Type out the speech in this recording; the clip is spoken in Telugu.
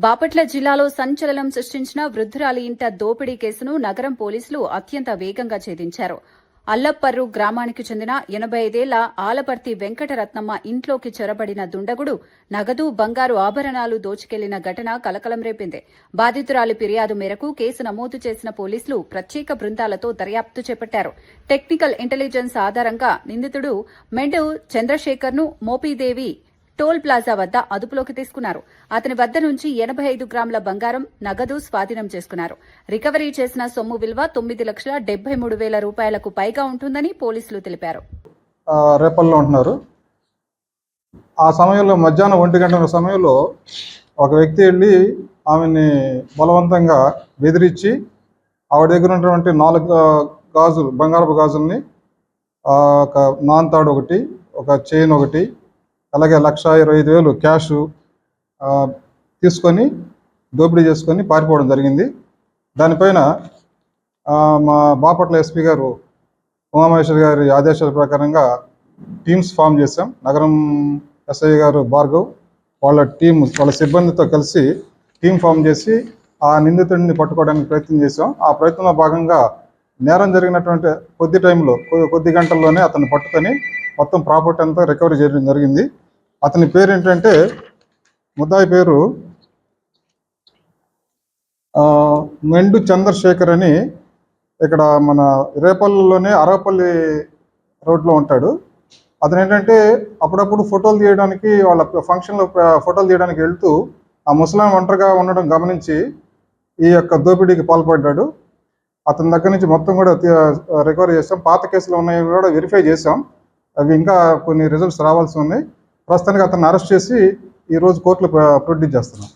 బాపట్ల జిల్లాలో సంచలనం సృష్టించిన వృద్ధురాలి ఇంట దోపిడీ కేసును నగరం పోలీసులు అత్యంత వేగంగా ఛేదించారు. అల్లప్పర్రు గ్రామానికి చెందిన 85 ఏళ్ల ఆలపర్తి వెంకటరత్నమ్మ ఇంట్లోకి చొరబడిన దుండగుడు నగదు, బంగారు ఆభరణాలు దోచుకెళ్లిన ఘటన కలకలం రేపింది. బాధితురాలి ఫిర్యాదు మేరకు కేసు నమోదు చేసిన పోలీసులు ప్రత్యేక బృందాలతో దర్యాప్తు చేపట్టారు. టెక్నికల్ ఇంటెలిజెన్స్ ఆధారంగా నిందితుడు మెండు చంద్రశేఖర్ను మోపీదేవి టోల్ ప్లాజా వద్ద అదుపులోకి తీసుకున్నారు. అతని వద్ద నుంచి 85 గ్రాముల బంగారం, నగదు స్వాధీనం చేసుకున్నారు. రికవరీ చేసిన సొమ్ము విలువ 9,73,000 రూపాయలకు పైగా ఉంటుందని పోలీసులు తెలిపారు. రేపల్లో ఉంటున్నారు. ఆ సమయంలో మధ్యాహ్నం 1 గంటల సమయంలో ఒక వ్యక్తి వెళ్ళి ఆమెని బలవంతంగా బెదిరించి ఆవిడ దగ్గర ఉన్నటువంటి 4 గాజులు, బంగారపు గాజుల్ని, ఒక నాన్ తాడు ఒకటి, ఒక చైన్ ఒకటి, అలాగే 1,25,000 క్యాష్ తీసుకొని దోపిడీ చేసుకొని పారిపోవడం జరిగింది. దానిపైన మా బాపట్ల ఎస్పీ గారు ఉమామహేశ్వరి గారి ఆదేశాల ప్రకారంగా టీమ్స్ ఫామ్ చేశాం. నగరం ఎస్ఐ గారు భార్గవ్ వాళ్ళ సిబ్బందితో కలిసి టీం ఫామ్ చేసి ఆ నిందితుడిని పట్టుకోవడానికి ప్రయత్నం చేశాం. ఆ ప్రయత్నంలో భాగంగా నేరం జరిగినటువంటి కొద్ది గంటల్లోనే అతన్ని పట్టుకొని మొత్తం ప్రాపర్టీ అంతా రికవరీ చేయడం జరిగింది. అతని పేరు ఏంటంటే, ముద్దాయి పేరు మెండు చంద్రశేఖర్ అని, ఇక్కడ మన రేపల్లిలోనే అరవపల్లి రోడ్లో ఉంటాడు. అతను ఏంటంటే అప్పుడప్పుడు ఫోటోలు తీయడానికి, వాళ్ళ ఫంక్షన్లో ఫోటోలు తీయడానికి వెళ్తూ ఆ ముసలాం ఒంటరిగా ఉండడం గమనించి ఈ యొక్క దోపిడీకి పాల్పడ్డాడు. అతని దగ్గర నుంచి మొత్తం కూడా రికవరీ చేస్తాం. పాత కేసులు ఉన్నాయి కూడా వెరిఫై చేసాం. అవి ఇంకా కొన్ని రిజల్ట్స్ రావాల్సి ఉన్నాయి. ప్రస్తుతానికి అతన్ని అరెస్ట్ చేసి ఈరోజు కోర్టులో ప్రొడ్యూస్ చేస్తున్నాం.